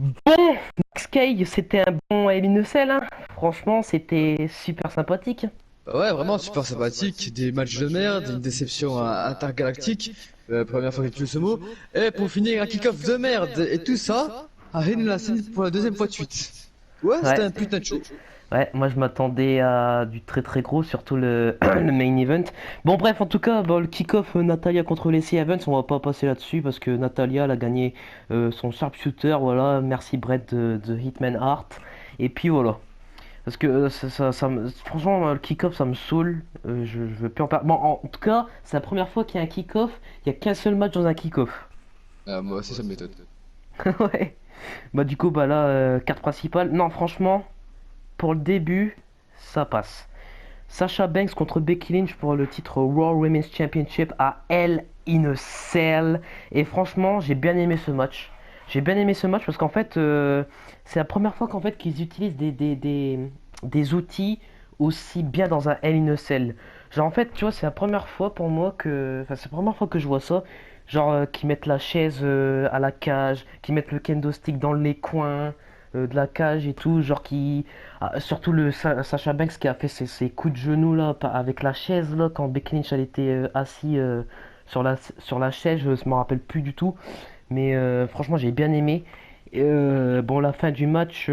Bon, Sky, c'était un bon Hell in a Cell, hein. Franchement, c'était super sympathique. Bah ouais, vraiment super sympathique, des matchs de merde, une déception intergalactique, première fois que j'utilise ce mot, et pour finir un kick-off de merde, et tout ça, à Hidden la scène pour la deuxième fois de suite. Ouais, c'était Ouais, un putain de show. ouais, moi je m'attendais à du très très gros, surtout le, le main event. Bon, bref, en tout cas, bon, le kick-off Natalia contre Lacey Evans, on va pas passer là-dessus parce que Natalia elle a gagné son sharpshooter, voilà, merci Brett de Hitman Hart. Et puis voilà. Parce que franchement, le kick-off ça me saoule. Je veux plus en parler. Bon, en tout cas, c'est la première fois qu'il y a un kick-off. Il y a qu'un seul match dans un kick-off. Moi aussi ça m'étonne. Ouais. Bah du coup bah là carte principale. Non franchement pour le début ça passe. Sasha Banks contre Becky Lynch pour le titre Raw Women's Championship à Hell in a Cell. Et franchement j'ai bien aimé ce match. J'ai bien aimé ce match parce qu'en fait c'est la première fois qu'en fait qu'ils utilisent des outils aussi bien dans un Hell in a Cell. Genre en fait tu vois c'est la première fois pour moi que. Enfin c'est la première fois que je vois ça. Genre qui mettent la chaise à la cage, qui mettent le kendo stick dans les coins de la cage et tout, genre qui surtout le Sacha Banks qui a fait ses coups de genoux là avec la chaise là quand Becky Lynch elle était assis sur la chaise, je me rappelle plus du tout, mais franchement j'ai bien aimé. Bon la fin du match,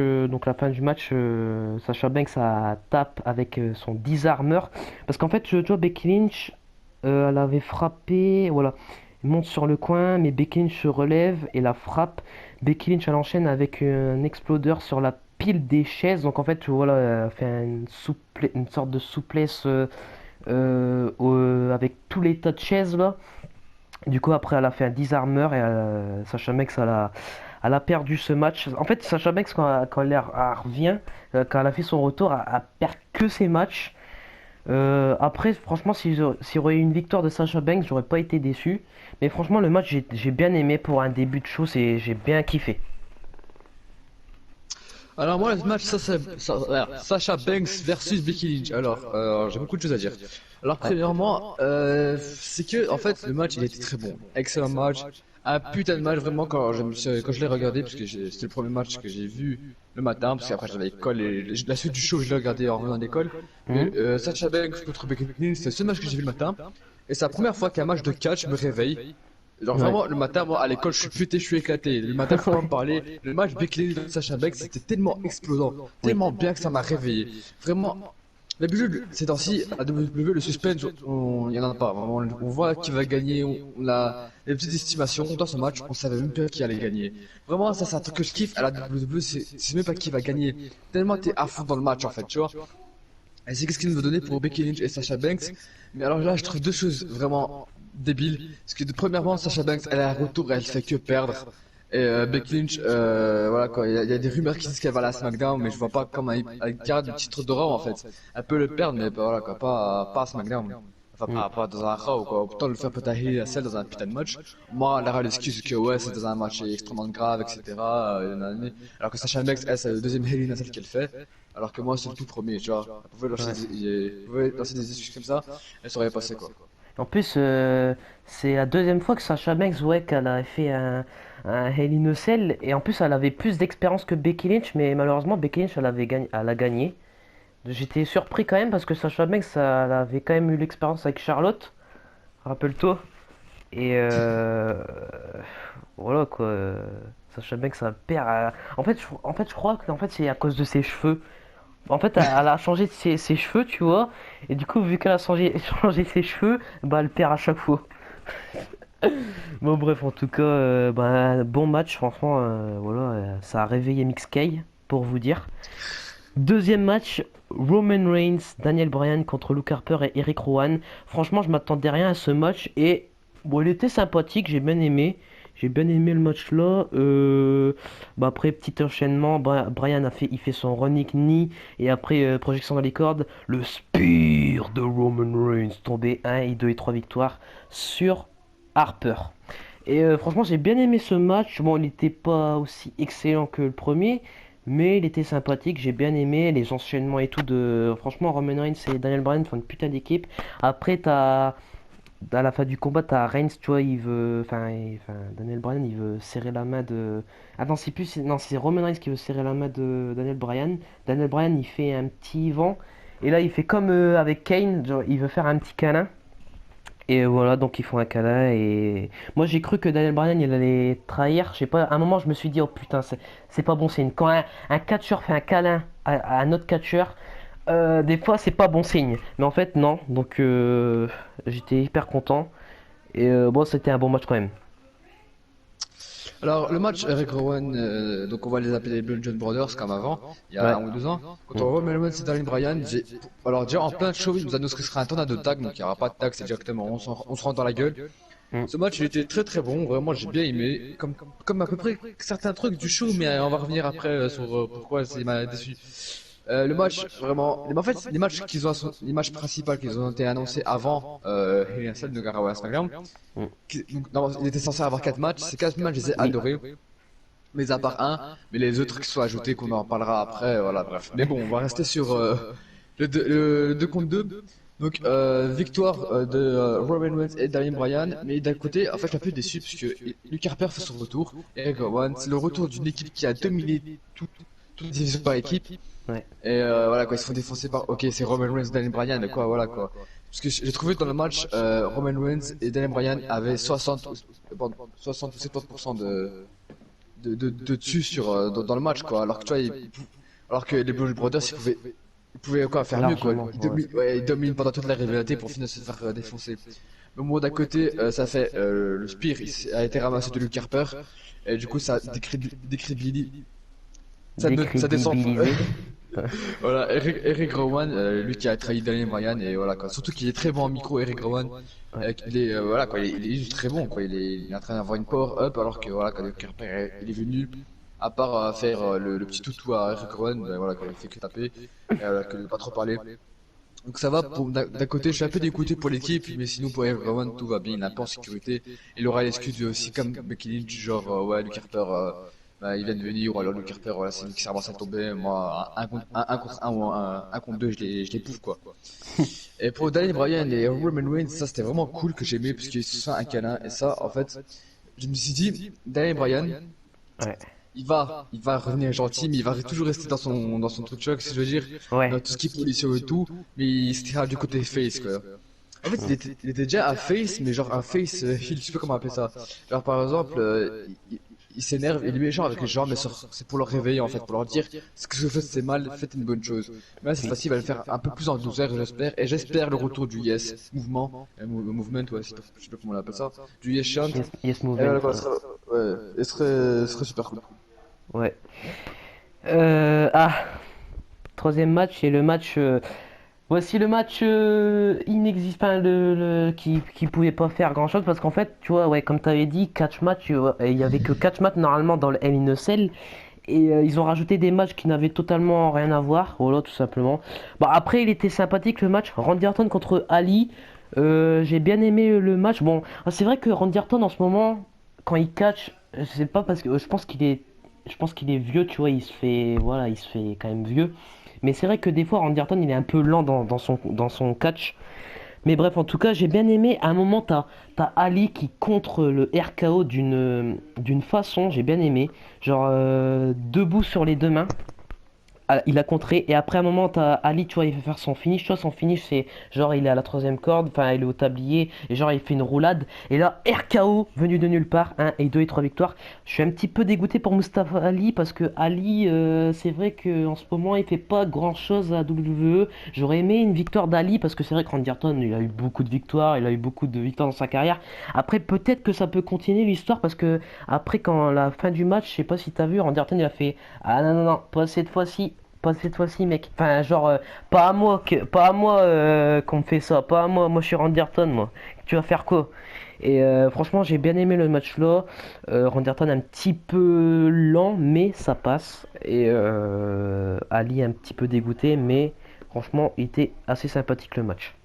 Sacha Banks a tape avec son disarmer parce qu'en fait tu vois Becky Lynch elle avait frappé, voilà. Elle monte sur le coin, mais Becky Lynch se relève et la frappe. Becky Lynch elle enchaîne avec un explodeur sur la pile des chaises. Donc en fait, voilà, elle fait une sorte de souplesse avec tous les tas de chaises là. Du coup, après, elle a fait un disarmer et Sacha Banks elle a perdu ce match. En fait, Sacha Banks, quand elle revient, quand elle a fait son retour, elle perd que ses matchs. Après, franchement, s'il y aurait eu une victoire de Sasha Banks, j'aurais pas été déçu. Mais franchement, le match, j'ai bien aimé pour un début de show, j'ai bien kiffé. Alors moi le match Sasha Banks versus Becky Lynch, alors j'ai beaucoup de choses à dire. Alors Ouais. premièrement, c'est que en fait le match il était très bon, excellent match, un putain de match vraiment quand je l'ai regardé parce que c'était le premier match que j'ai vu le matin parce qu'après j'avais l'école et la suite du show je l'ai regardé en revenant d'école. Mais Mhm. Sasha Banks contre Becky Lynch c'était le seul match que j'ai vu le matin et c'est la première fois qu'un match de catch me réveille. Genre Ouais. vraiment le matin moi à l'école je suis pété, je suis éclaté. Le matin faut pas me parler. Le match Becky Lynch de Sasha Banks c'était tellement explosant, Oui. tellement bien que ça m'a réveillé. Vraiment. D'habitude, ces temps-ci, à WWE, le suspense, il y en a pas. Vraiment, on voit qui va gagner, on a des petites estimations. Dans ce match, on savait même pas qui allait gagner. Vraiment, ça, c'est un truc que je kiffe à la WWE, c'est même pas qui va gagner. Tellement t'es à fond dans le match, en fait, tu vois. Et c'est qu'est-ce qu'il nous a donné pour Becky Lynch et Sasha Banks. Mais alors là, je trouve deux choses vraiment débiles. Parce que premièrement, Sasha Banks, elle a un retour, elle fait que perdre. Et Becky Lynch, voilà quoi, il y a des rumeurs qui disent qu'elle va aller à SmackDown, mais je vois pas comment elle garde le titre de Raw en fait. Elle peut le perdre, mais voilà quoi, pas à SmackDown. Enfin, Mm. pas dans un Raw quoi. Autant le faire peut-être à celle dans un putain de match. Moi, la réelle excuse que ouais, c'est dans un match extrêmement grave, etc. Alors que Sasha Banks, elle, c'est le deuxième Hell in a Cell qu'elle fait. Alors que moi, c'est le tout premier, tu vois. Ouais. Elle pouvait lancer des excuses comme ça, elle saurait passer quoi. En plus, c'est la deuxième fois que Sasha Banks, ouais, qu'elle a fait un Hell in a Cell. Et en plus, elle avait plus d'expérience que Becky Lynch, mais malheureusement, Becky Lynch, elle a gagné. J'étais surpris quand même parce que Sasha Banks, elle avait quand même eu l'expérience avec Charlotte, rappelle-toi. Et voilà quoi. Sacha Banks, ça perd. En fait, je crois que c'est à cause de ses cheveux. En fait, elle a changé ses cheveux, tu vois. Et du coup, vu qu'elle a changé ses cheveux, bah, elle perd à chaque fois. Bon, bref, en tout cas, bah, bon match, franchement. Voilà, ça a réveillé Mixkay, pour vous dire. Deuxième match, Roman Reigns, Daniel Bryan contre Luke Harper et Eric Rowan. Franchement, je m'attendais rien à ce match et bon, il était sympathique, j'ai bien aimé. J'ai bien aimé le match là. Bah après, petit enchaînement, Bryan il fait son running knee et après, projection dans les cordes, le spear de Roman Reigns tombé 1 et 2 et 3 victoires sur Harper. Et franchement, j'ai bien aimé ce match. Bon, il n'était pas aussi excellent que le premier, mais il était sympathique. J'ai bien aimé les enchaînements et tout de. Franchement, Roman Reigns et Daniel Bryan font une putain d'équipe. Après, t'as à la fin du combat, t'as Reigns, tu vois, il veut. Enfin, Daniel Bryan, il veut serrer la main de. Ah non, c'est plus. Non, c'est Roman Reigns qui veut serrer la main de Daniel Bryan. Daniel Bryan, il fait un petit vent. Et là, il fait comme avec Kane, genre, il veut faire un petit câlin. Et voilà, donc ils font un câlin. Et moi, j'ai cru que Daniel Bryan, il allait trahir. Je sais pas, à un moment, je me suis dit, oh putain, c'est pas bon signe. Quand un catcheur fait un câlin à un autre catcheur, des fois, c'est pas bon signe. Mais en fait, non. Donc, j'étais hyper content. Et bon, c'était un bon match quand même. Alors, le match Eric Rowan, donc on va les appeler les Blood John Brothers comme avant, il y a Ouais. 1 ou 2 ans. Contre Mm. Roman Reigns et Daniel Bryan, alors déjà en plein show, il nous annonce que ce sera un tornado de tag, donc il n'y aura pas de tag, c'est directement, on se rentre dans la gueule. Mm. Ce match, il était très très bon, vraiment j'ai bien aimé, comme à peu près certains trucs du show, mais on va revenir après sur pourquoi il m'a déçu. Le match, vraiment, en fait, les matchs principaux qu'ils ont été annoncés avant Hell in a Cell de Garawa SmackDown, Mm. donc, il était censé avoir 4 matchs, ces 4 matchs, je les ai Oui. adorés. Mais à part un, mais les autres qui sont ajoutés, qu'on en parlera après, voilà, bref. Mais bon, on va rester sur le 2 contre 2. Donc, victoire de Roman Reigns et Daniel Bryan. Mais d'un côté, en fait, je suis un peu déçu parce que Luke Harper fait son retour. Eric Rowan, c'est le retour d'une équipe qui a dominé toute les divisions par équipe. Ouais. Et voilà, quoi, ils se font défoncer par. Ok, c'est Roman Reigns, Daniel Bryan, quoi, voilà, quoi. Parce que j'ai trouvé dans le match, Roman Reigns et Daniel Bryan avaient 60 ou 70% de dessus dans le match, quoi. Alors que tu vois, alors que les Blue Brothers, ils pouvaient quoi, faire mieux, quoi. Largement, ouais. Ils dominent pendant toute la rivalité pour finir se faire défoncer. Mais moi, d'un côté, ça fait le Spear a été ramassé de Luke Harper, et du coup, ça décrédibilise. Ça descend. Décrédibilisé. Voilà, Eric Rowan, lui qui a trahi Daniel Bryan, et voilà, quoi. Surtout qu'il est très bon en micro, Eric Rowan. Ouais. Il est, voilà, quoi, il est juste très bon, quoi. Il est en train d'avoir une power up, alors que, voilà, quand Luke Harper, il est venu, à part faire le petit toutou à Eric Rowan, ben, voilà, quoi, il fait que taper, et que pas trop parler. Donc ça va, d'un côté, je suis un peu dégoûté pour l'équipe, mais sinon pour Eric Rowan, tout va bien, il est un peu en sécurité. Il aura l'excuse aussi comme Becky Lynch, genre, ouais, Luke Harper, bah, il vient de venir, ou alors Luke Harper, voilà, c'est lui qui s'avance à tomber, moi, un contre un ou un contre deux, je les pouffe, quoi. Et pour Daniel Bryan et Roman Reigns, ça c'était vraiment cool que j'aimais, parce qu'ils se font un câlin, et ça, en fait, je me suis dit, Daniel Bryan, Ouais. il va revenir gentil, mais il va toujours rester dans son truc choc, si je veux dire, dans Ouais. tout ce qui est policier et tout, mais il se tirera du côté face, quoi. En fait, il était déjà un face, mais genre un face heal, je sais pas comment appeler ça. Genre par exemple, il s'énerve, il est méchant avec les gens, mais c'est pour leur réveiller en fait, pour leur dire ce que je fais c'est mal, faites une bonne chose. Mais là, cette Oui. fois-ci, il va le faire un peu plus en douceur, j'espère, et j'espère le retour du Yes Mouvement, Movement, ouais, je sais pas comment on appelle ça, du Yes Chant. Yes, yes Et movement. voilà quoi, ouais, et ce serait super cool. Ouais. Ah, troisième match et le match. Voici le match inexistant, qui pouvait pas faire grand chose parce qu'en fait, tu vois, ouais, comme tu avais dit, catch match, il y avait que 4 matchs normalement dans le Hell in a Cell et ils ont rajouté des matchs qui n'avaient totalement rien à voir, voilà, tout simplement. Bon, après, il était sympathique le match. Randy Orton contre Ali, j'ai bien aimé le match. Bon, c'est vrai que Randy Orton en ce moment, quand il catch, je sais pas parce que je pense qu'il est vieux, tu vois, il se fait, voilà, il se fait quand même vieux. Mais c'est vrai que des fois, Randy Orton, il est un peu lent dans son catch. Mais bref, en tout cas, j'ai bien aimé. À un moment, t'as Ali qui contre le RKO d'une façon, j'ai bien aimé. Genre, debout sur les deux mains. Ah, il a contré et après un moment t'as Ali, tu vois, il fait faire son finish, tu vois, son finish c'est genre il est à la troisième corde, enfin il est au tablier et genre il fait une roulade et là RKO venu de nulle part, 1 et 2 et 3 victoires. Je suis un petit peu dégoûté pour Mustafa Ali parce que Ali, c'est vrai que en ce moment il fait pas grand chose à WWE. J'aurais aimé une victoire d'Ali parce que c'est vrai que Randy Orton il a eu beaucoup de victoires, il a eu beaucoup de victoires dans sa carrière. Après peut-être que ça peut continuer l'histoire parce que après quand la fin du match, je sais pas si t'as vu, Randy Orton il a fait ah non non non, pas cette fois-ci. Pas cette fois-ci, mec. Enfin, genre, pas à moi qu'on me fait ça. Pas à moi. Moi, je suis Randy Orton, moi. Tu vas faire quoi? Et franchement, j'ai bien aimé le match là. Randy Orton un petit peu lent, mais ça passe. Et Ali un petit peu dégoûté, mais franchement, il était assez sympathique le match.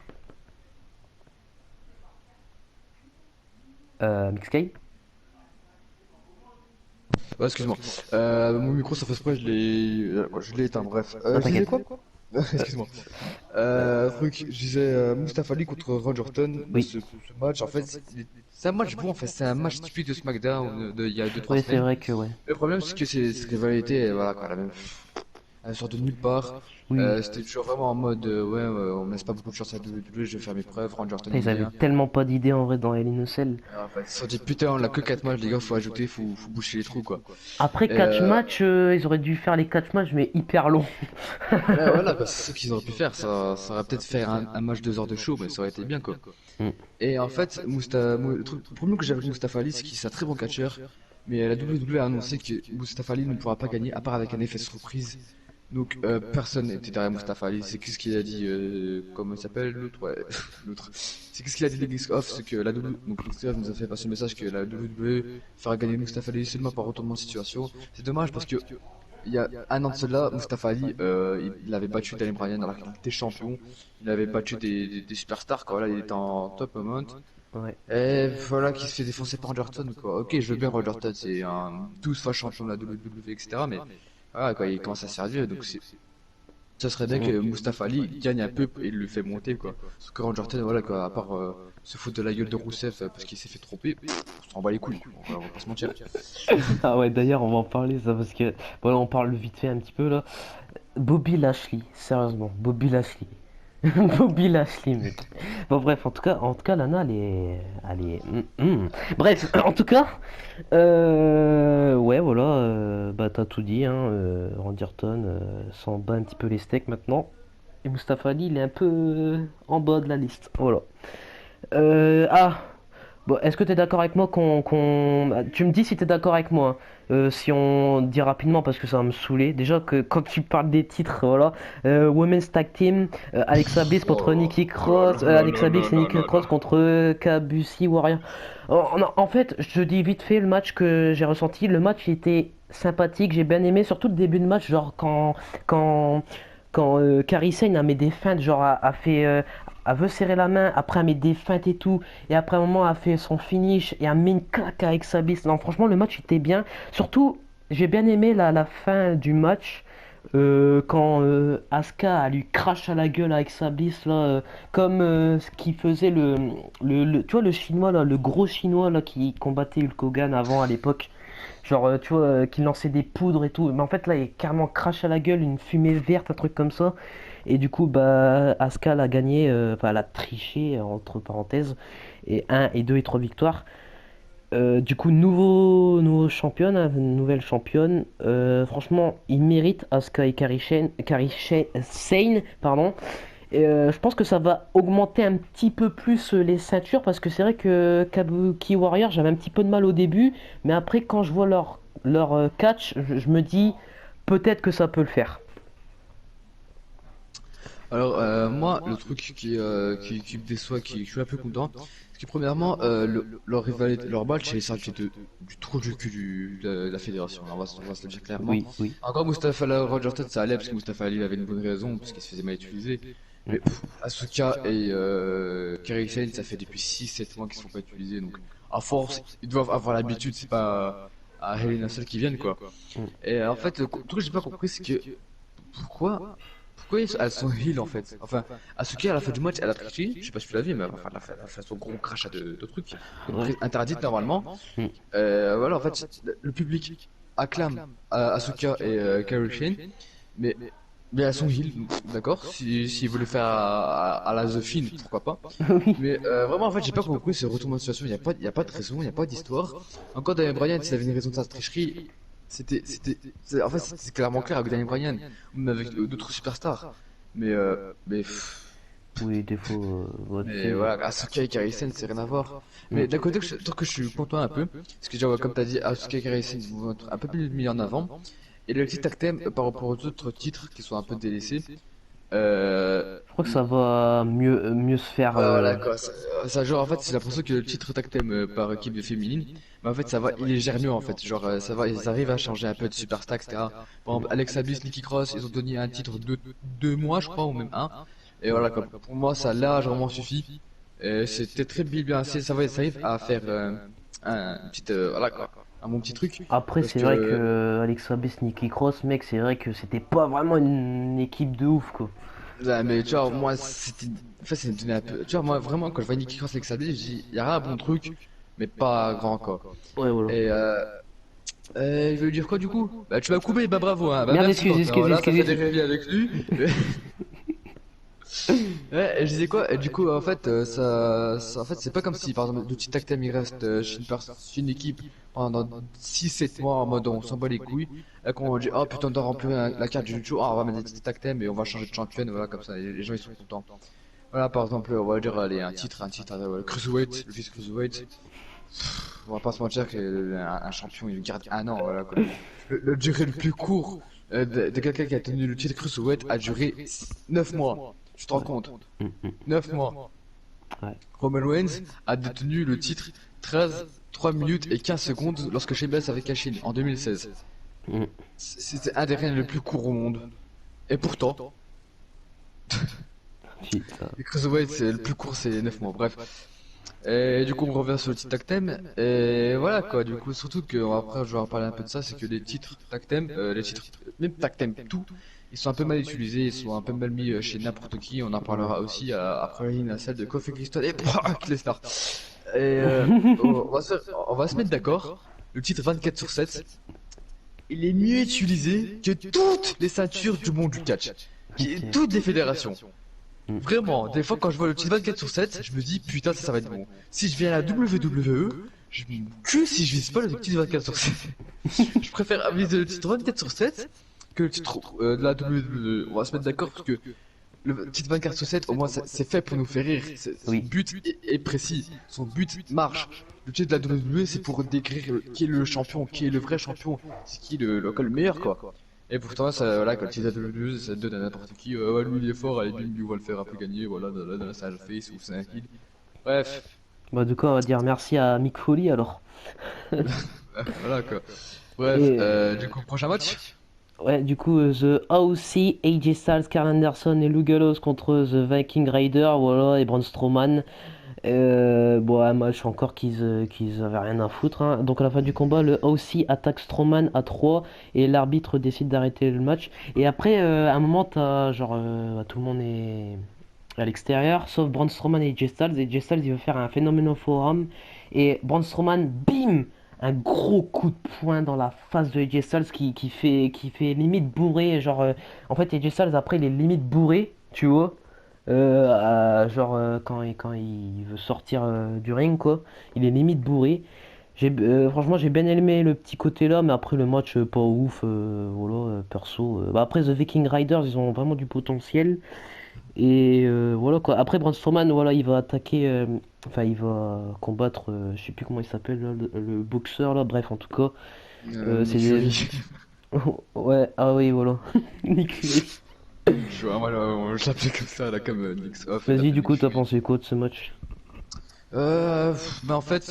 Mixkay? Ouais, excuse-moi. Mon micro, ça fait exprès, je l'ai éteint, bref. Non, Je disais t'inquiète. quoi? Excuse-moi. Truc, je disais Mustafa Ali contre Randy Orton. Bah, Oui, ce match, en fait, c'est un match bon, en fait, c'est un match typique de SmackDown il y a 2 3 oui, c'est semaines. vrai que ouais. Le problème, c'est que cette rivalité, voilà, quoi, elle sort de nulle part. Oui, C'était toujours vraiment en mode, ouais, on me laisse pas beaucoup de chance à WWE, je vais faire mes preuves. Randy Orton, putain, il ils avaient vient. tellement pas d'idées en vrai dans Hell in a Cell. En fait, ils se sont dit, putain, on a que 4 matchs, les gars, faut ajouter, faut boucher les trous, quoi. Après Et, catch match, ils auraient dû faire les catch match mais hyper longs. ouais, voilà, quoi, c'est ce qu'ils auraient pu faire. Ça aurait peut-être fait un match 2 heures de show, mais ça aurait été bien, quoi. Mm. Et en fait, le problème que j'ai avec Mustafa Ali, c'est qu'il est un très bon catcheur, mais la WWE a annoncé que Mustafa Ali ne pourra pas gagner à part avec un effet surprise. Donc personne n'était derrière Mustafa Ali. C'est qu'est-ce qu'il a dit, comment il s'appelle l'autre, ouais, l'autre. C'est qu'est-ce qu'il a dit les Geeks Off, c'est que la WWE, donc Geeks Off nous a fait passer le message que la WWE fera gagner Mustafa Ali seulement par retournement de situation. C'est dommage parce que il y a un an de cela, Mustafa Ali, il avait battu Daniel Bryan alors qu'il était champion. Il avait battu des superstars, quoi. Là, il était en top moment. Ouais. Et voilà, qui se fait défoncer par Randy Orton, quoi. Ok, je veux bien Randy Orton, c'est un 12 fois champion de la WWE, etc. Mais voilà, quoi, il commence à se faire vieux, donc ça serait bien que Mustafa Ali gagne un peu et le fait monter, quoi. Parce que Randy Orton, voilà, quoi, à part se foutre de la gueule de Rousseff parce qu'il s'est fait tromper, on s'en bat les couilles, on va pas se mentir. Ah ouais, d'ailleurs, on va en parler ça parce que voilà, on parle vite fait un petit peu là. Bobby Lashley, sérieusement, Bobby Lashley. Bobby Lashley, mec. Bon, bref, en tout cas, Lana, Bref, en tout cas, ouais, voilà, bah t'as tout dit, hein. Randy Orton s'en bat un petit peu les steaks maintenant. Et Mustafa Ali, il est un peu en bas de la liste. Voilà. Ah, bon, est-ce que tu es d'accord avec moi tu me dis si tu es d'accord avec moi, hein. Si on dit rapidement parce que ça va me saouler. Déjà que quand tu parles des titres, voilà. Women's Tag Team, Alexa Bliss contre Oh Nikki là Cross, là là Alexa là Bliss là et là Nikki là là. Cross contre Kabushi Warrior. En fait, je te dis vite fait le match que j'ai ressenti. Le match était sympathique, j'ai bien aimé, surtout le début de match, genre quand, quand Kairi Sane a mis des feintes, genre a fait elle veut serrer la main, après elle met des feintes et tout, et après un moment elle fait son finish et elle met une claque avec sa bise. Non, franchement, le match était bien. Surtout, j'ai bien aimé la fin du match. Quand Asuka elle lui crache à la gueule avec sa blisse là, comme ce qu'il faisait tu vois le chinois là, le gros chinois là qui combattait Hulk Hogan avant à l'époque, genre tu vois qui lançait des poudres et tout, mais en fait là il est carrément crache à la gueule, une fumée verte, un truc comme ça. Et du coup, bah, Asuka a gagné, enfin, elle a triché, entre parenthèses, et 1 et 2 et 3 victoires. Du coup, nouveau championne, hein, nouvelle championne. Franchement, il mérite Asuka et Sane, pardon. Et je pense que ça va augmenter un petit peu plus les ceintures parce que c'est vrai que Kabuki Warrior, j'avais un petit peu de mal au début, mais après, quand je vois leur catch, je me dis peut-être que ça peut le faire. Alors moi, le truc qui me déçoit, je suis un peu content, c'est que premièrement, leur rivalité, leur match, c'est sorti du trou du cul de la fédération. On va se le dire clairement. Oui, oui. Encore Mustafa Ali, Roger ça allait parce que Mustafa Ali avait une bonne raison, parce qu'il se faisait mal utiliser. Mm. Mais Asuka et Kairi Sane, ça fait depuis 6 7 mois qu'ils sont pas utilisés, donc à force, ils doivent avoir l'habitude, c'est pas à Hell in a Cell qui viennent, quoi. Mm. Et en fait, le truc que j'ai pas compris, c'est que pourquoi elles sont heal en fait? Enfin, Asuka à la fin du match, elle a triché, je sais pas si tu l'as vu, mais enfin, elle a fait son gros crachat de trucs, Ouais. interdite normalement. Mm. Voilà, en fait, le public acclame Asuka et Kairi Sane, mais, mais elles sont heal, donc, d'accord? S'ils veulent le faire à la The Fiend, pourquoi pas? Oui. Mais vraiment, en fait, j'ai pas compris ce retournement de situation, il y a pas de raison, il y a pas d'histoire. Encore Daniel Bryan, s'il avait une raison de sa tricherie, en fait, c'était clairement clair avec Daniel Bryan, ou même avec d'autres superstars. Mais Oui, défaut, ouais, tu mais sais. voilà, Asuka et Kairi Sane, c'est rien à voir. Mm. Mais d'un côté, je trouve que je suis content un peu, parce que genre, comme t'as dit, Asuka et Kairi Sane vont être un peu plus mis en avant. Et le petit tag team, par rapport aux autres titres qui sont un peu délaissés, euh, Je crois que ça va mieux se faire. voilà quoi, genre en fait c'est l'impression que le titre tag team par équipe de féminine, mais en fait ça va, il est gère mieux en fait, genre ça va, ils arrivent à changer un peu de superstar etc. Par exemple Alexa Bliss, Nikki Cross, ils ont donné un titre de 2 mois je crois ou même un, et voilà quoi, pour moi ça a largement suffi, c'était très bien, ça va, ça arrive à faire un petit, voilà quoi, un bon petit truc, Après, parce c'est vrai que que Alexa Bliss, Nikki Cross, mec, c'est vrai que c'était pas vraiment une équipe de ouf, quoi. Ouais, mais tu vois, moi, c'était. En fait, c'est une tenue un peu. Tu vois, moi, vraiment, quand je vois Nicky Cross avec sa je dis, il y a un bon truc, mais pas grand, quoi. Ouais, voilà. Et je veux dire quoi du coup? Bah, tu m'as coupé, bah bravo, hein. Bah, Merde, merci, excuse, Quentin. excuse, Voilà, ça excuse, fait des excuse. rêves avec lui. Ouais, et je disais quoi? Et du coup, en fait, en fait, c'est pas comme si, par exemple, le petit tactem il reste chez une équipe pendant 6 7 mois en mode on s'en bat les couilles. Et qu'on dit, oh putain, on doit remplir la carte du jeu, ah, on va mettre des petits tactems et on va changer de championne, voilà, comme ça, les gens ils sont contents. Voilà, par exemple, on va dire, allez, un titre, Cruiserweight, le vice Cruiserweight. On va pas se mentir qu'un champion il garde un an, voilà quoi. Le durée le plus court de quelqu'un qui a tenu le titre Cruiserweight a duré 9 mois. Tu te rends Ouais. compte? Mm, mm. 9 mois. Ouais. Roman Reigns a détenu le titre 13, 3 minutes et 15 secondes lorsque Sheamus avait caché en 2016. Mm. C'était un des règnes les plus courts au monde. Et pourtant, Putain. le Cruiserweight c'est le plus court c'est 9 mois. Bref. Et du coup, on revient sur le titre tag team. Et voilà quoi, du coup, surtout que après, je vais en parler un peu de ça, c'est que les titres tag team, les titres, même tag team, tout, ils sont un peu mal utilisés, ils sont un peu mal mis chez n'importe qui. On en parlera aussi après la salle de Kofi Kingston et Brock Lesnar. Et on va se mettre d'accord. Le titre 24 sur 7, il est mieux utilisé que toutes les ceintures du monde du catch, Ok. toutes les fédérations. Mm. Vraiment, des fois quand je vois le titre 24 sur 7, je me dis putain ça va être bon. Si je viens à la WWE, que si je vise pas le titre 24 sur 7. Je préfère viser le titre 24 sur 7 que le titre de la WWE. On va se mettre d'accord parce que le titre 24 sur 7 au moins c'est fait pour nous faire rire. Son Oui. but est précis, son but marche. Le titre de la WWE c'est pour décrire qui est le champion, qui est le vrai champion, c'est qui le meilleur quoi. Et pourtant, ça, voilà, quand ils aident le ça donne à n'importe qui. Ouais, lui il est fort, allez, bim, lui on va le faire un peu gagner, voilà, dans la salle face ou c'est un kill. Bref, Bah, du coup, on va dire merci à Mick Foley alors. voilà quoi. Bref, Et du coup, prochain match? ouais, du coup, The OC, AJ Styles, Karl Anderson et Luke Gallows contre The Viking Rider, voilà, et Braun Strowman. Bon, un match encore qu'ils avaient rien à foutre, hein. Donc à la fin du combat, le OC attaque Strowman à 3 et l'arbitre décide d'arrêter le match. Et après, à un moment, t'as genre tout le monde est à l'extérieur, sauf Braun Strowman et AJ Styles. Et AJ Styles, il veut faire un phénoménal forum et Braun Strowman, bim, un gros coup de poing dans la face de AJ Styles qui fait limite bourré. Genre, en fait, AJ Styles après, il est limite bourré, tu vois. Genre quand il veut sortir du ring quoi, il est limite bourré. Franchement j'ai bien aimé le petit côté là, mais après le match pas ouf, voilà, perso. Bah, après The Viking Riders ils ont vraiment du potentiel et voilà quoi. Après Braun Strowman voilà il va attaquer, enfin il va combattre, je sais plus comment il s'appelle là, le boxeur là. Bref en tout cas, c'est Nick des... Fury. ouais ah oui voilà Nick Fury. Je, moi, je l'appelais comme ça, là, comme Nick. En fait, Vas-y l'appelle du Nick coup t'as Fury. pensé quoi de ce match? Bah en fait,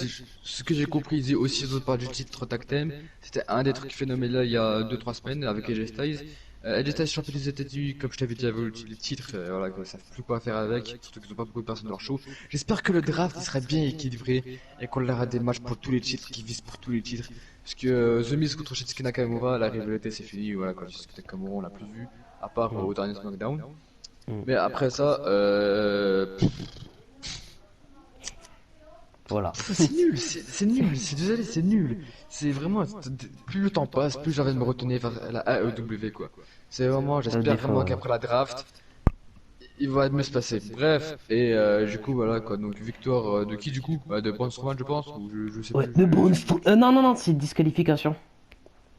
ce que j'ai compris ils aussi d'autre part du titre tag team, c'était un des trucs phénoménaux il y a 2 3 semaines avec AJ Styles. AJ Styles champion des États-Unis, comme je t'avais dit, avait le titre, voilà, quoi, ça savent plus quoi faire avec, surtout qu'ils ont pas beaucoup de personnes dans leur show. J'espère que le draft il sera bien équilibré et qu'on aura des matchs pour tous les titres, qui visent pour tous les titres. Parce que The Miz contre Shinsuke Nakamura, la rivalité c'est fini, voilà, quoi, Shinsuke Nakamura on l'a plus vu, à part Mm. au dernier SmackDown. Mm. Mais après ça, Voilà. c'est nul, c'est nul, c'est désolé, c'est nul. C'est vraiment, plus le temps passe, plus j'ai envie de me retourner vers la AEW quoi. C'est vraiment, Des j'espère fois, vraiment ouais. qu'après la draft, il va mieux se passer. Bref, et du coup voilà quoi, donc victoire de qui du coup? Bah, de Braun Strowman je pense, ou je sais Ouais, plus. de non, non, non, c'est disqualification.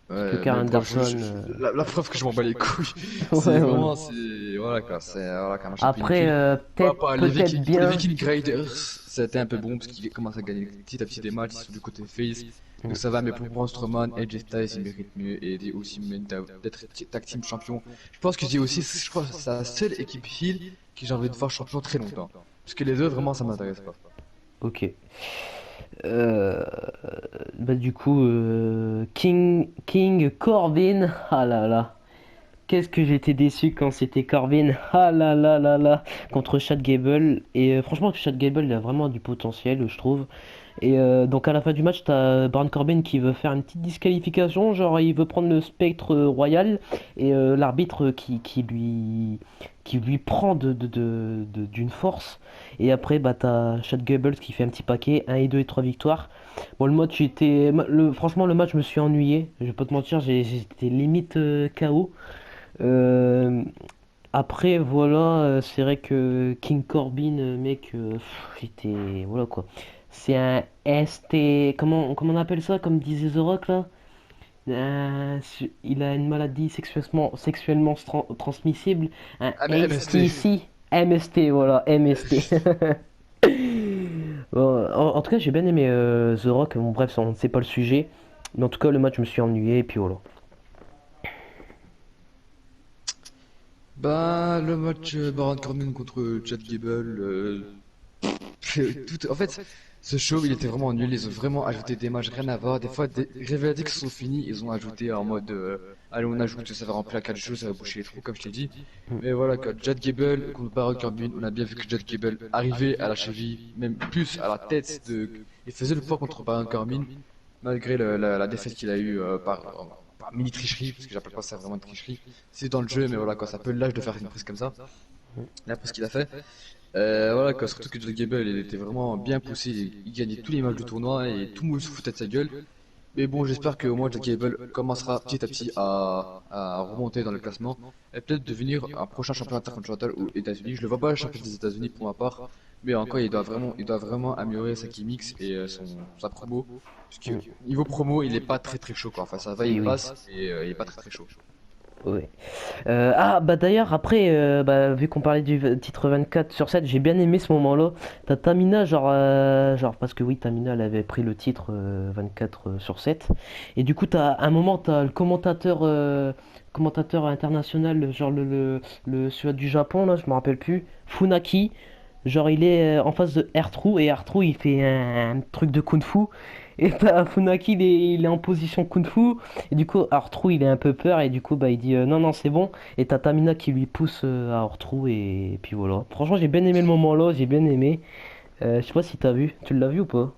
Parce que Ouais, Karl mais bref, Anderson. la preuve que je m'en bats les couilles, c'est Ouais, voilà. vraiment, c'est, voilà quoi, c'est, voilà, quand un champion Après, inutile. peut-être Pour les bien. Viking Riders, ça a été un peu bon parce qu'ils commencent à gagner petit à petit des matchs, ils sont du côté face. Mm. Donc ça va, mais pour Braun Strowman, AJ Styles, il mérite mieux et il est aussi mérite d'être tag team champion. Je pense que j'ai aussi, je crois, que c'est la seule équipe heel que j'ai envie de voir champion très longtemps. Parce que les autres, vraiment, ça m'intéresse pas. Ok. Euh, Bah, du coup, King Corbin. Ah là là. Qu'est-ce que j'étais déçu quand c'était Corbin. Ah là là contre Chad Gable. Et franchement, Chad Gable, il a vraiment du potentiel, je trouve. Et donc à la fin du match, t'as Baron Corbin qui veut faire une petite disqualification, genre il veut prendre le spectre royal et l'arbitre qui lui prend d'une force. Et après, bah t'as Chad Gable qui fait un petit paquet, un et 2 et 3 victoires. Bon, franchement, le match, je me suis ennuyé. Je vais pas te mentir, j'étais limite KO. Euh, Après, voilà, c'est vrai que King Corbin, mec, j'étais. Voilà quoi. C'est un ST. Comment on appelle ça, comme disait The Rock là? Il a une maladie sexuellement transmissible. Un Ah, mais MST. STC. MST, voilà, MST. Bon, en tout cas, j'ai bien aimé The Rock. Bon, bref, c'est pas le sujet. Mais en tout cas, le match, je me suis ennuyé, et puis voilà. Bah, le match Baron Corbin contre Chad Gable, en fait, ce show, il était vraiment nul. Ils ont vraiment ajouté des matchs rien à voir. Des fois, des révélations qui sont finis, ils ont ajouté en mode, allez, on ajoute, ça va remplir la 4 jeux, ça va boucher les trous, comme je t'ai dit. Mais voilà, quand Chad Gable contre Baron Corbin, on a bien vu que Chad Gable arrivait à la cheville, même plus à la tête il faisait le poids contre Baron Corbin, malgré la défaite qu'il a eue par mini tricherie, parce que j'appelle pas ça vraiment une tricherie. C'est dans le jeu, mais voilà, quoi, ça peut l'âge de faire une prise comme ça. Là, pour ce qu'il a fait. Voilà, quoi, surtout que John Gable, il était vraiment bien poussé, il gagnait tous les matchs du tournoi et tout le monde se foutait de sa gueule. Mais bon, j'espère qu'au moins John Gable commencera petit à petit à remonter dans le classement et peut-être devenir un prochain champion intercontinental aux États-Unis. Je le vois pas champion des États-Unis pour ma part, mais encore il doit vraiment améliorer sa gimmicks et sa promo. Parce que niveau promo, il est pas très très chaud quoi. Enfin, ça va, Oui, il oui. passe et il est pas très très chaud. Ouais. Bah d'ailleurs, après, bah, vu qu'on parlait du titre 24/7, j'ai bien aimé ce moment-là. T'as Tamina, genre, parce que oui, Tamina, elle avait pris le titre 24/7. Et du coup, t'as le commentateur international, genre celui du Japon, là, je me rappelle plus, Funaki. Genre, il est en face de R-True et R-True, il fait un truc de kung-fu. Et t'as Funaki, il est en position kung-fu. Et du coup, R-True, il est un peu peur. Et du coup, bah, il dit non, non, c'est bon. Et t'as Tamina qui lui pousse à R-True. Et puis voilà. Franchement, j'ai bien aimé le moment là. J'ai bien aimé. Je sais pas si t'as vu. Tu l'as vu ou pas?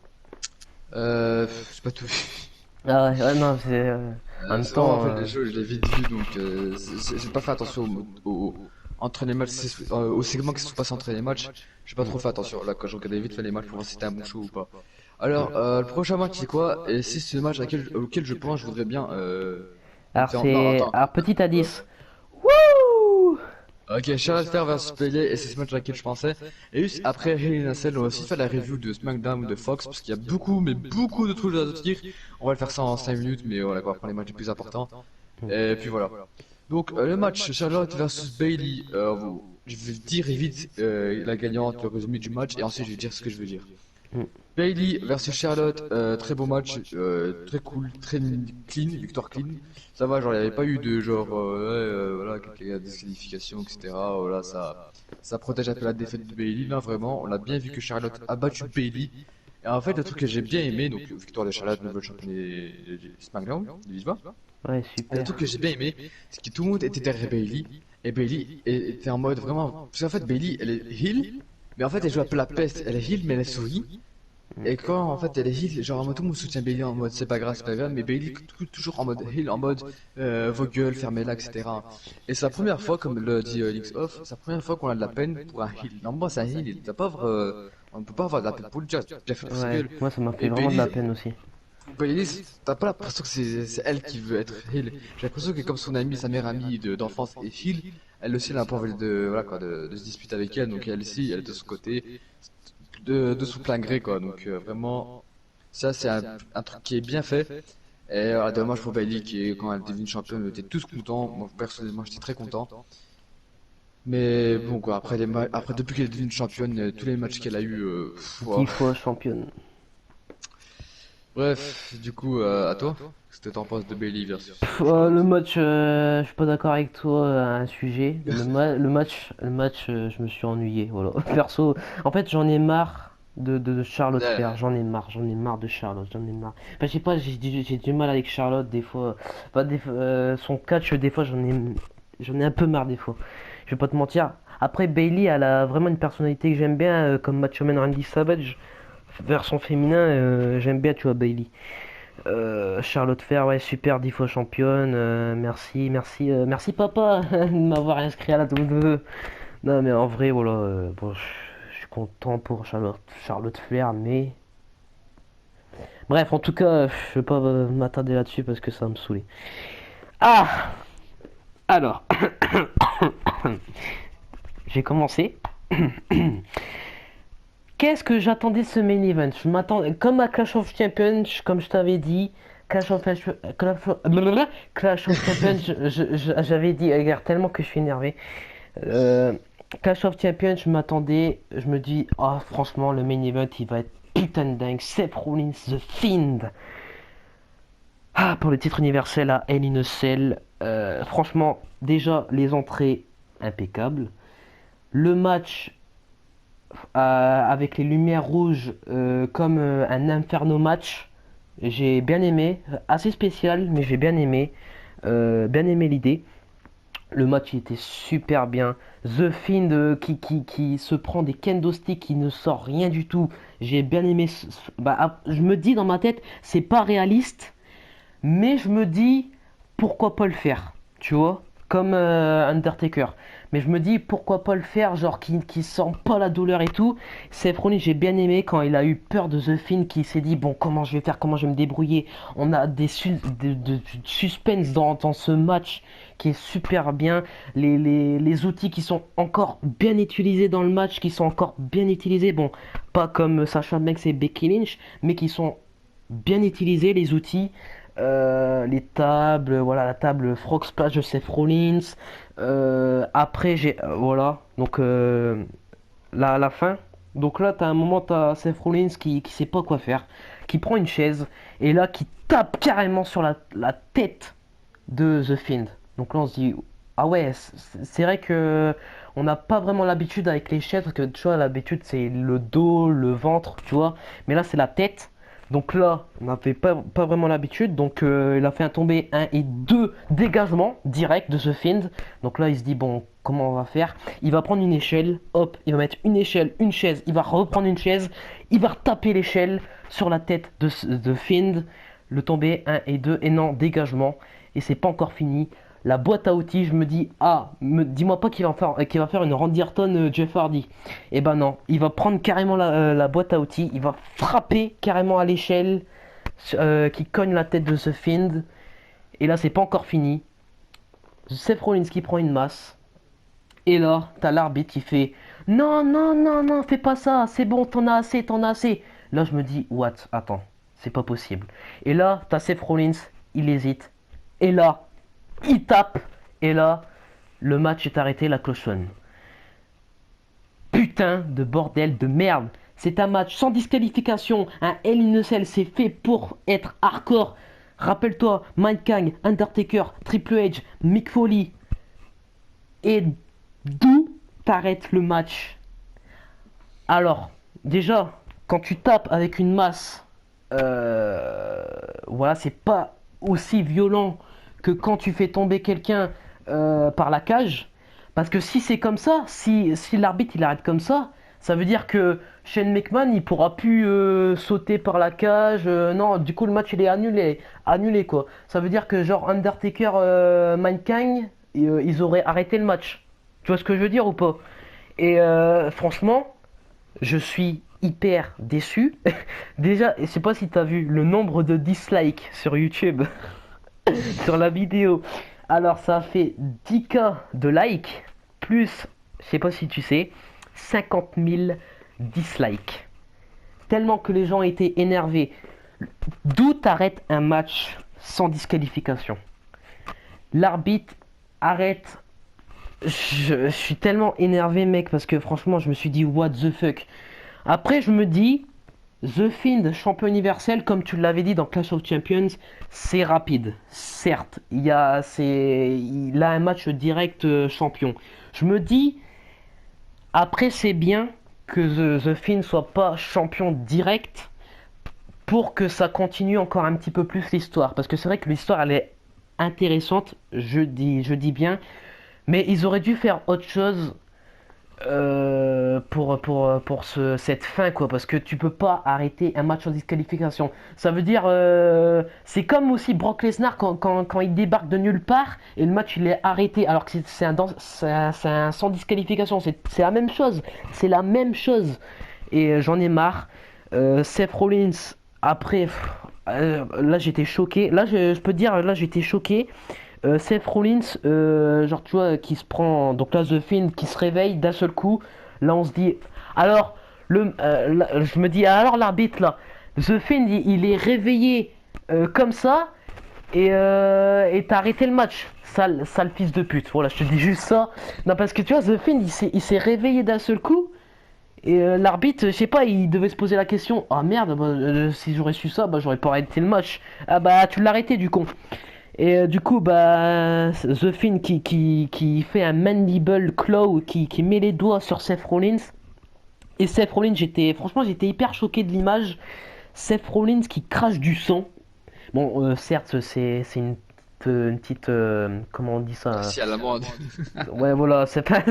J'ai pas tout vu. Ah ouais, ouais, non, c'est. En même C'est vraiment, en temps. fait, les jeux, je l'ai vite vu, donc j'ai pas fait attention entre les matchs, aux segments qui se passent entre les matchs. J'ai pas trop fait attention. Là, quand je regardais vite fait les matchs pour voir si c'était un bon show ou pas. Alors, le prochain match, c'est quoi? Et si c'est le match auquel je pense, je voudrais bien. Alors, Non, c'est. attends. Alors, petit indice. Wouh! Ok, Charlotte Flair versus Bayley, et c'est ce match à laquelle je pensais. Et juste après, Hell in a Cell, on va aussi faire la review de SmackDown ou de Fox, parce qu'il y a beaucoup, mais beaucoup de trucs à dire. On va le faire ça en 5 minutes, mais voilà, on va prendre les matchs les plus importants. Et puis voilà. Donc, le match Charlotte versus Bayley, je vais dire vite la gagnante, le résumé du match, et ensuite je vais dire ce que je veux dire. Bailey versus Charlotte, très beau match, très cool, très clean, victoire clean. Ça va, genre, il n'y avait pas eu de genre, voilà, quelques disqualifications, etc. Voilà, ça protège un peu la défaite de Bailey. Là, vraiment, on a bien vu que Charlotte a battu Bailey. Et en fait, le truc que j'ai bien aimé, donc, victoire de Charlotte, nouvelle championne de SmackDown, de Viva. Ouais, Et le truc que super. j'ai bien aimé, c'est que tout le monde était derrière Bailey. Et Bailey était en mode vraiment. Parce qu'en fait, Bailey, elle est heal, mais en fait, elle joue un peu la peste. Elle est heal, mais elle sourit. Et quand en fait elle est heal, genre en mode tout le monde soutient Bailey en mode c'est pas grave, mais Bailey toujours en mode heal, en mode vos gueules, fermez-la, etc. Et c'est la première fois, comme le dit Links Off, c'est la première fois qu'on a de la peine pour un heal. Normalement c'est un heal, on ne peut pas avoir de la peine pour le jazz, bien fait pour sa Ouais, gueule. moi, ça m'a fait Et vraiment de la Bailey, peine aussi. T'as pas l'impression que c'est elle qui veut être heal. J'ai l'impression que comme son amie, sa meilleure amie d'enfance est heal, elle aussi elle a pas envie voilà, quoi, de se disputer avec elle, donc elle aussi, elle est de son côté, de son plein gré, quoi. Donc vraiment. Ça, c'est un truc qui est bien fait. Et dommage pour Bailey qui, quand elle devient championne, on était tous contents. Moi, personnellement, j'étais très content. Mais bon, quoi, après depuis qu'elle est devenue championne, tous les matchs qu'elle a eu, 10 fois championne. bref, du coup, à toi, qu'est-ce que t'en penses de Bailey versus Le Charlotte? match, je suis pas d'accord avec toi à un sujet. Le match, je me suis ennuyé. Voilà. Perso, en fait, j'en ai marre de Charlotte Flair. Ouais. J'en ai marre de Charlotte. J'en ai marre. Enfin, je sais pas, j'ai du mal avec Charlotte des fois. Enfin, son catch, des fois, j'en ai un peu marre des fois. Je vais pas te mentir. Après, Bailey, elle a vraiment une personnalité que j'aime bien, comme Macho Man Randy Savage. version féminin, j'aime bien, tu vois, Bailey. Charlotte Flair, ouais, super, 10 fois championne. Merci, merci, merci papa de m'avoir inscrit à la WWE. Non, mais en vrai, voilà, bon, je suis content pour Charlotte Flair, mais. Bref, en tout cas, je vais pas m'attarder là-dessus parce que ça va me saouler. Ah! Alors, j'ai commencé. Qu'est-ce que j'attendais de ce main event? Je m'attendais, comme à Clash of Champions, comme je t'avais dit, Clash of Champions, j'avais dit, regarde, tellement que je suis énervé. Euh, Clash of Champions, je m'attendais, je me dis, ah, franchement, le main event, il va être putain de dingue. Seth Rollins, The Fiend. Ah, pour le titre universel à Hell in a Cell. Franchement, déjà, les entrées impeccables. Le match avec les lumières rouges comme un Inferno match. J'ai bien aimé, assez spécial, mais j'ai bien aimé l'idée. Le match il était super bien. The Fiend qui se prend des kendo sticks, qui ne sort rien du tout. J'ai bien aimé. Bah, je me dis dans ma tête, c'est pas réaliste, mais je me dis pourquoi pas le faire, tu vois, comme Undertaker. Mais je me dis pourquoi pas le faire, genre qui sent pas la douleur et tout. Seth Rollins, j'ai bien aimé quand il a eu peur de The Fiend, qui s'est dit bon, comment je vais faire, comment je vais me débrouiller. On a de suspense dans ce match qui est super bien. Les outils qui sont encore bien utilisés dans le match, qui sont encore bien utilisés, bon, pas comme Sasha Banks et Becky Lynch, mais qui sont bien utilisés les outils. Les tables, voilà la table Frog Splash de Seth Rollins. Après j'ai voilà donc la fin. Donc là t'as un moment t'as Seth Rollins qui sait pas quoi faire, qui prend une chaise et là qui tape carrément sur la tête de The Fiend. Donc là on se dit ah ouais c'est vrai que on n'a pas vraiment l'habitude avec les chaises parce que tu vois l'habitude c'est le dos, le ventre, tu vois, mais là c'est la tête. Donc là, on n'avait pas vraiment l'habitude. Donc il a fait un tombé un et 2 dégagements direct de The Fiend. Donc là, il se dit, bon, comment on va faire? Il va prendre une échelle, hop, il va mettre une échelle, une chaise, il va reprendre une chaise, il va retaper l'échelle sur la tête de Fiend. Le tombé un et 2 et non, dégagement. Et c'est pas encore fini. La boîte à outils, je me dis, ah, dis-moi pas qu'il va faire une Randy Orton Jeff Hardy. Et ben non, il va prendre carrément la boîte à outils, il va frapper carrément à l'échelle qui cogne la tête de ce Fiend. Et là, c'est pas encore fini. Seth Rollins qui prend une masse. Et là, t'as l'arbitre qui fait non, non, non, non, fais pas ça, c'est bon, t'en as assez, t'en as assez. Là, je me dis, what? Attends, c'est pas possible. Et là, t'as Seth Rollins, il hésite. Et là, il tape. Et là, le match est arrêté, la cloche sonne. Putain de bordel de merde. C'est un match sans disqualification. Un Hell in a Cell, c'est fait pour être hardcore. Rappelle-toi, Mankind, Undertaker, Triple H, Mick Foley. Et d'où t'arrêtes le match? Alors, déjà, quand tu tapes avec une masse, voilà, c'est pas aussi violent que quand tu fais tomber quelqu'un par la cage. Parce que si c'est comme ça, si l'arbitre il arrête comme ça veut dire que Shane McMahon il pourra plus sauter par la cage. Non, du coup le match il est annulé quoi. Ça veut dire que genre Undertaker, Mankind, ils auraient arrêté le match. Tu vois ce que je veux dire ou pas? Et franchement, je suis hyper déçu. Déjà, je sais pas si t'as vu le nombre de dislikes sur YouTube sur la vidéo. Alors ça a fait 10K de likes, plus, je sais pas si tu sais, 50 000 dislikes. Tellement que les gens étaient énervés. D'où t'arrêtes un match sans disqualification? L'arbitre arrête. Je suis tellement énervé mec parce que franchement je me suis dit what the fuck. Après je me dis The Fiend, champion universel, comme tu l'avais dit dans Clash of Champions, c'est rapide. Certes, il a un match direct champion. Je me dis, après c'est bien que The Fiend soit pas champion direct pour que ça continue encore un petit peu plus l'histoire. Parce que c'est vrai que l'histoire elle est intéressante, je dis bien, mais ils auraient dû faire autre chose cette fin quoi, parce que tu peux pas arrêter un match en disqualification. Ça veut dire c'est comme aussi Brock Lesnar quand il débarque de nulle part et le match il est arrêté alors que c'est un sans disqualification. C'est la même chose, c'est la même chose. Et j'en ai marre. Seth Rollins après là j'étais choqué. Là je peux te dire là j'étais choqué. Seth Rollins, genre tu vois, qui se prend. Donc là, The Fiend qui se réveille d'un seul coup. Là, on se dit. Alors, je me dis, alors l'arbitre là, The Fiend il est réveillé comme ça et t'as arrêté le match. Sale, sale fils de pute. Voilà, je te dis juste ça. Non, parce que tu vois, The Fiend il s'est réveillé d'un seul coup. Et l'arbitre, je sais pas, il devait se poser la question. Ah merde, bah, si j'aurais su ça, bah j'aurais pas arrêté le match. Ah bah tu l'as arrêté du con. Et du coup, bah, The Fiend qui fait un mandible claw, qui met les doigts sur Seth Rollins. Et Seth Rollins, franchement, j'étais hyper choqué de l'image. Seth Rollins qui crache du sang. Bon, certes, c'est une petite, comment on dit ça? Si à la mode. Ouais, voilà, c'est pas,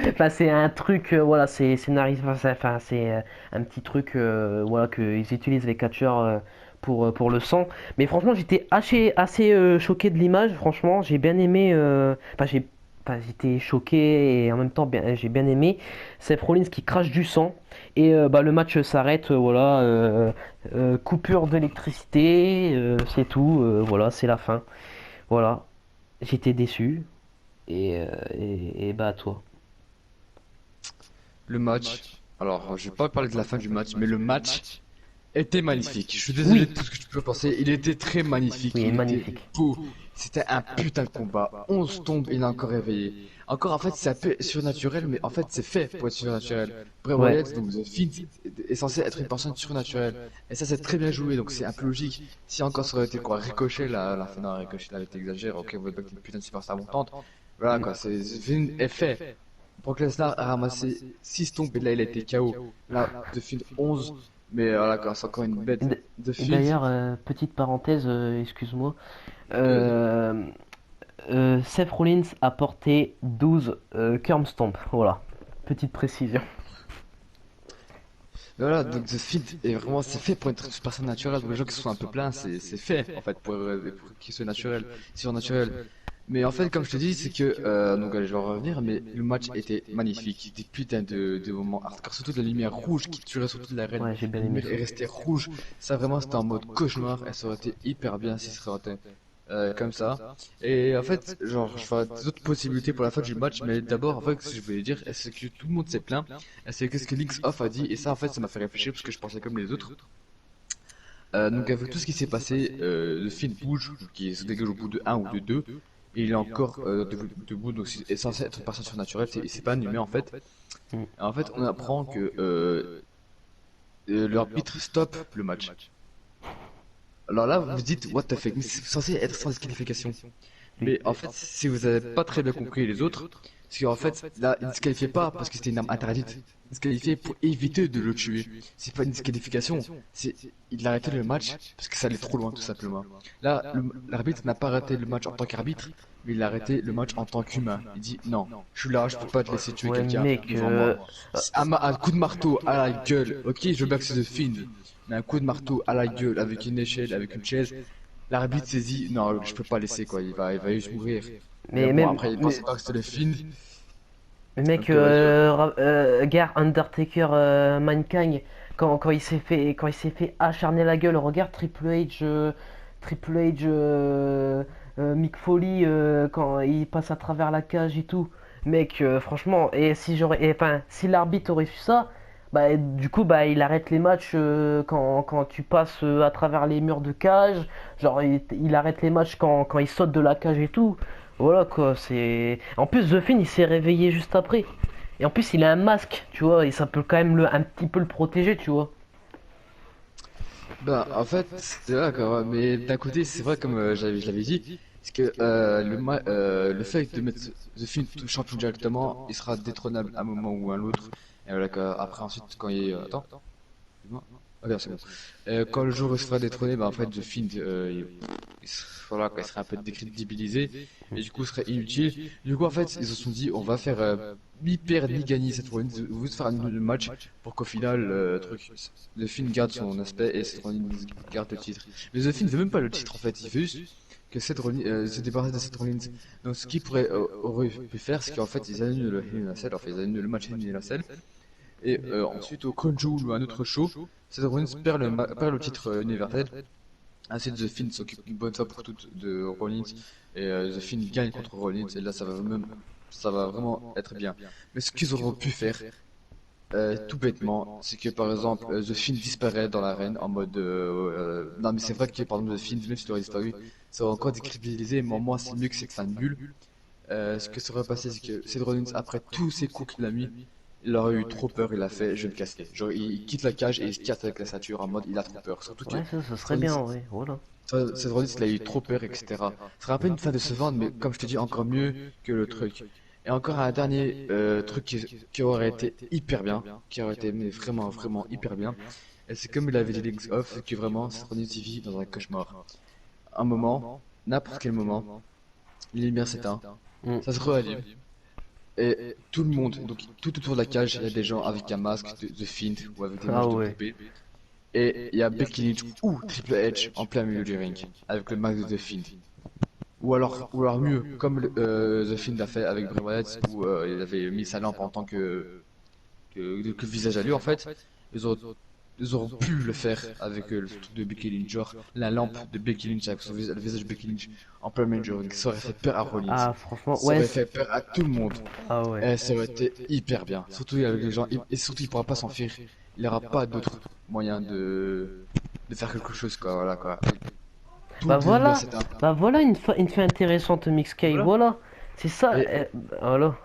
enfin, c'est un truc, voilà, c'est scénarisé, enfin, c'est un petit truc, voilà, qu'ils utilisent les catcheurs pour le sang. Mais franchement, j'étais assez choqué de l'image. Franchement, j'ai bien aimé, j'étais choqué et en même temps, j'ai bien aimé Seth Rollins qui crache du sang. Et bah, le match s'arrête, voilà, coupure d'électricité, c'est tout, voilà, c'est la fin. Voilà, j'étais déçu. Et bah toi. Le match. Alors, je vais pas parler de la fin du match, mais le match était magnifique. Je suis désolé Oui, de tout ce que tu peux penser. Il était très magnifique. oui, Il était magnifique. beau. C'était un putain de combat. 11 tombes, il a encore réveillé. Encore, en fait, c'est un peu surnaturel, mais en fait, c'est fait pour être surnaturel. Bray Ouais. Wyatt, donc The Fiend, est censé être une personne surnaturelle. Et ça, c'est très bien joué, donc c'est un peu logique. Si encore ça aurait été quoi, Ricochet, la fin d'un Ricochet, là, avait été exagéré. Ok, vous êtes une putain de superstar montante. Voilà, Mm. quoi, The Fiend est fait. Brock Lesnar a ramassé 6 tombes et là il a été KO. Là, The Fiend 11. Mais voilà, quoi, c'est encore une bête. The Et Fiend, d'ailleurs, petite parenthèse, excuse-moi. vas-y. Euh, Seth Rollins a porté 12 Curb Stomp. Voilà. Petite précision. Mais voilà, donc The Fiend est vraiment, c'est fait pour être une personne naturelle. Pour les gens qui sont un peu pleins, c'est fait en fait pour qu'ils soient naturels, surnaturel. Mais en fait, comme je te dis, c'est que, donc allez, je vais en revenir, mais le match était magnifique. Des putains de moments hardcore, surtout de la lumière rouge qui tuerait sur toute l'arène. Ouais, j'ai bien La aimé lumière ça. est restée rouge. Ça vraiment, c'était en mode cauchemar et ça aurait été hyper bien si ça aurait été comme ça. Et en fait, genre, je vois d'autres possibilités pour la fin du match, mais d'abord, en fait, ce que je voulais dire, c'est que tout le monde s'est plaint. C'est qu'est-ce que Links Off a dit, et ça, en fait, ça m'a fait réfléchir parce que je pensais comme les autres. Donc, avec tout ce qui s'est passé, le film bouge, qui se dégage au bout de un ou de 2 et il est encore debout, donc il est censé être une personne surnaturelle, c'est pas un humain en fait. Mm. Et en fait, on apprend que l'arbitre stoppe le match. Alors là, vous vous dites, what the fuck, mais c'est censé être sans disqualification. Oui. Mais en fait, si vous avez pas très bien compris les autres, c'est qu'en fait, là, il ne disqualifiait pas parce que c'était une arme interdite. Il disqualifiait pour éviter de le tuer. C'est pas une disqualification. C'est, il a arrêté le match parce que ça allait trop loin, tout simplement. Là, l'arbitre n'a pas arrêté le match en tant qu'arbitre, mais il a arrêté le match en tant qu'humain. Il dit, non, je suis là, je peux pas te laisser tuer Ouais, quelqu'un mec. devant moi. Un coup de marteau à la gueule. Ok, je veux bien que c'est de Fiend. Mais un coup de marteau à la gueule avec une échelle, avec une chaise. L'arbitre saisit, non, je peux pas laisser quoi, il va juste mourir. Mais Mais bon, même. après, il pensait pas que c'était le film. Mais mec, Donc, vas-y. regarde Undertaker Mankind quand il s'est fait acharner la gueule. Regarde Triple H, Mick Foley quand il passe à travers la cage et tout. Mec, franchement, et si enfin, si l'arbitre aurait su ça, bah du coup bah il arrête les matchs quand tu passes à travers les murs de cage. Genre il arrête les matchs quand il saute de la cage et tout. Voilà quoi, c'est. En plus, The Fiend il s'est réveillé juste après. Et en plus, il a un masque, tu vois, et ça peut quand même un petit peu le protéger, tu vois. Bah, en fait, c'est vrai quoi, mais d'un côté, c'est vrai, comme je l'avais dit, c'est que le fait de mettre The Fiend champion directement, il sera détrônable à un moment ou à un autre. Et voilà, quoi. Après, ensuite, quand il est. Attends, excuse-moi. Ok, c'est bon. Quand le jour sera détrôné, bah en fait, The Fiend, voilà, quoi, il serait un peu décrédibilisé, et du coup, il serait inutile. Du coup, en fait, ils se sont dit, on va faire ni perdre ni gagner cette Rollins, on veut faire un nul match pour qu'au final, The Fiend garde son aspect et Seth Rollins garde le titre. Mais The Fiend veut même pas le titre, en fait, il veut juste que Seth Rollins se débarrasse de Seth Rollins. Donc, ce qu'ils auraient pu faire, c'est qu'en fait, ils annulent le Hell in a Cell, enfin, ils annulent le match Hell in a Cell. Et ensuite, au Conjure ou un autre show, Seth Rollins perd le titre universel. Ainsi, The Fiend s'occupe une bonne fois pour toutes de Rollins. Et The Fiend gagne contre Rollins. Et là, ça va vraiment être bien. Mais ce qu'ils auraient pu faire, tout bêtement, c'est que par exemple, The Fiend disparaît dans l'arène en mode. Non, mais c'est vrai que par exemple, The Fiend, même s'il aurait disparu, ça aurait encore décrédibilisé. Mais moi, c'est mieux que cette fin nulle. Ce que ça aurait passé, c'est que Seth Rollins, après tous ces coups qu'il a mis, il aurait eu trop peur, il a fait je vais me casquer. Genre, il quitte la cage et il se casse avec la ceinture en mode il a trop peur. Surtout que Ouais, ça Seth serait Rollins, bien, ouais, voilà. Seth Rollins, il a eu trop peur, etc. Ce serait un peu une fin de se vendre, mais comme je te dis, encore mieux que le truc. Et encore un dernier truc qui aurait été hyper bien, qui aurait été mais vraiment, vraiment hyper bien. Et c'est comme il avait dit Links Off, c'est que vraiment, Seth Rollins il vit dans un cauchemar. Un moment, n'importe quel moment, les lumières s'éteignent, Mm. ça se réallume. Et tout le monde, donc tout autour de la cage, il y a des gens avec un masque de Fiend ou avec des Ah masques de ouais. poupée. Et il y a Becky Lynch ou Triple H en plein milieu du ring avec le masque de The Fiend. Ou alors mieux, comme The Fiend l'a fait avec Bray Wyatt où il avait mis sa lampe en tant que visage à lui en fait. Ils auraient, ils auront pu le faire avec le truc de Becky Lynch, genre la lampe de Becky Lynch avec le visage de Becky Lynch en plein milieu du ring. Ça aurait fait peur à Rollins. Ah, franchement, Ça ouais. aurait fait peur à tout le monde. Ah ouais. Et ça aurait été hyper bien. Surtout avec les gens. Et surtout, il pourra pas s'enfuir. Il n'aura pas d'autre moyen de faire quelque chose, quoi. Voilà, quoi. Et Bah toutes les lumières voilà, s'éteignent. bah voilà une fin intéressante Mixcay, Voilà. voilà. C'est ça, Et voilà.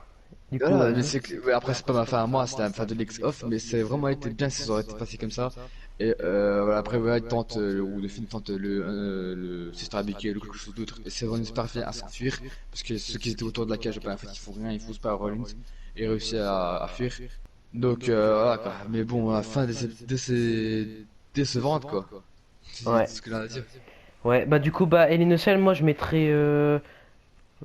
Du coup, voilà, mais vas-y. c'est ouais, après, c'est pas ma fin à moi, c'était la fin de l'X-Off, mais c'est vraiment été bien si ça aurait été passé comme ça. Et voilà, après, ouais, tente, ou le film tente le Sister Abigail ou quelque chose d'autre. Et c'est vraiment parfait à s'enfuir, parce que ceux qui étaient autour de la cage, ben, en fait, ils font rien, ils foutent pas à Rollins, et réussissent à fuir. Donc voilà quoi. Mais bon, la fin de ces décevante quoi. C'est Ouais. tout ce que j'ai à dire. Ouais, bah du coup, bah Hell in a Cell, moi je mettrais...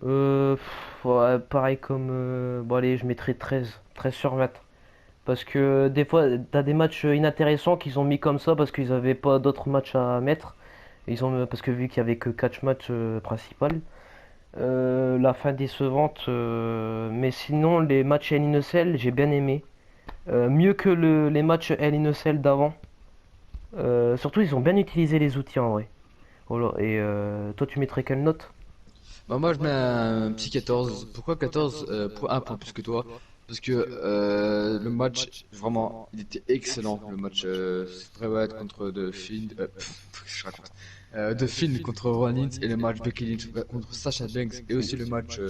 ouais, pareil comme... bon allez, je mettrais 13 sur 20. Parce que des fois, t'as des matchs inintéressants qu'ils ont mis comme ça parce qu'ils avaient pas d'autres matchs à mettre. Parce que vu qu'il y avait que 4 matchs principaux. La fin décevante, mais sinon les matchs Hell in a Cell, j'ai bien aimé. Mieux que les matchs Hell in a Cell d'avant. Surtout, ils ont bien utilisé les outils en vrai. Voilà. Et toi, tu mettrais quelle note? Bah moi je mets un petit 14. Pourquoi 14 pour un point plus que toi? Parce que le match, vraiment, il était excellent. Le match Bray Wyatt contre The Fiend. Qu'est-ce que je raconte? The Fiend contre Rollins et le match Becky Lynch contre Sasha Banks et aussi le match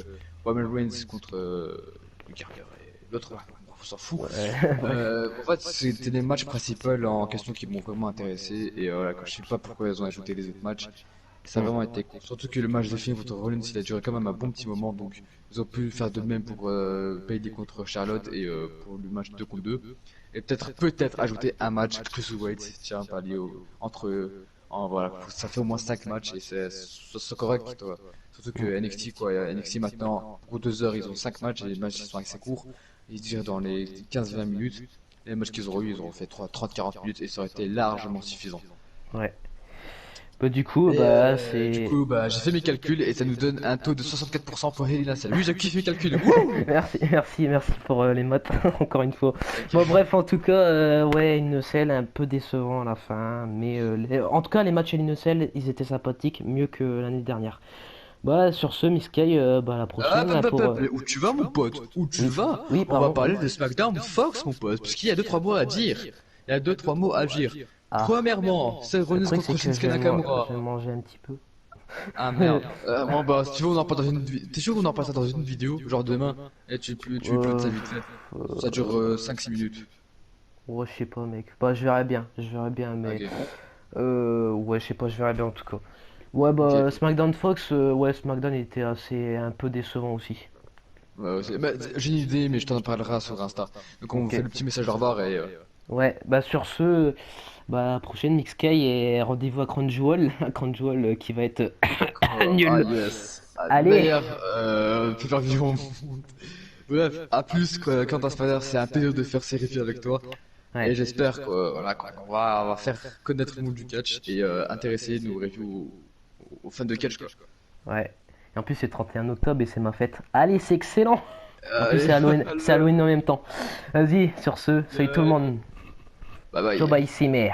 Roman Reigns contre Luke Harper et l'autre. On s'en fout. Ouais, bref. En fait, c'était les matchs principaux en question qui m'ont vraiment intéressé. Et voilà, je sais pas pourquoi ils ont ajouté les autres matchs. Ça a Hmm. vraiment été cool. Surtout que le match de film contre Rollins, il a duré quand même un bon petit moment. Donc, ils ont pu faire de même pour Bailey contre Charlotte et pour le match 2 contre 2. Et peut-être ajouter un match Cruiserweight, tiens, pas lié entre eux. Voilà, ça fait au moins 5 matchs et c'est correct, toi. Surtout que Hmm. NXT, quoi, NXT maintenant, pour 2 heures, ils ont 5 matchs et les matchs ils sont assez courts. Ils durent dans les 15-20 minutes. Les matchs qu'ils auront eu, ils auront fait 30-40 minutes et ça aurait été largement suffisant. Ouais. Bah, du coup, Et bah, du c'est. coup, bah, j'ai fait mes calculs et ça nous donne un taux de 64% pour Hell in a Cell. Oui, j'ai kiffé mes calculs. Wouh! Merci pour les maths, encore une fois. Ok. Bon, bref, en tout cas, ouais, une Cell un peu décevant à la fin. Mais en tout cas, les matchs à l'Innocell, ils étaient sympathiques, mieux que l'année dernière. Bah, sur ce, Miss Kay, bah, à la prochaine là, pour. Où tu vas, mon pote? Où tu Oui, vas? oui, On va pardon, oui. parler de SmackDown Fox, mon pote, parce qu'il y a deux, trois mots à dire. Il y a deux, trois mots à dire. Ah, Premièrement, c'est le Rollins truc, c'est contre que Shinsuke je vais Nakamura. manger un petit peu. Ah merde. Bon bah, si tu veux, on en parle dans une T'es sûr qu'on en parle ça dans une vidéo, genre demain, et tu uploads ça Euh, vite fait. Ça euh, dure 5-6 minutes. ouais, je sais pas, mec. Bah, je verrai bien, mais. Ok. Ouais, je sais pas, je verrai bien en tout cas. Ouais, bah, Ok. SmackDown Fox, ouais, SmackDown était assez un peu décevant aussi. Bah, j'ai une idée, mais je t'en parlerai sur Insta. Donc on Ok, fait le petit message au revoir et Ouais, bah sur ce, bah prochaine Mixkay et rendez-vous à Crunchyroll, Crunchyroll qui va être Ah nul. yes, ah, Allez, meilleur pay-per-view au monde. Bref, à plus, quoi, Quentin Spider, c'est un plaisir de faire ces reviews avec toi. ouais, Et j'espère voilà, qu'on va faire connaître le monde du catch et intéresser nos reviews aux fans de catch, quoi. ouais. Et en plus c'est le 31 octobre et c'est ma fête. Allez, c'est excellent. En plus Allez, C'est Halloween en même temps. Vas-y, sur ce, salut tout le monde. bye Joe bye. Bye, Cimer.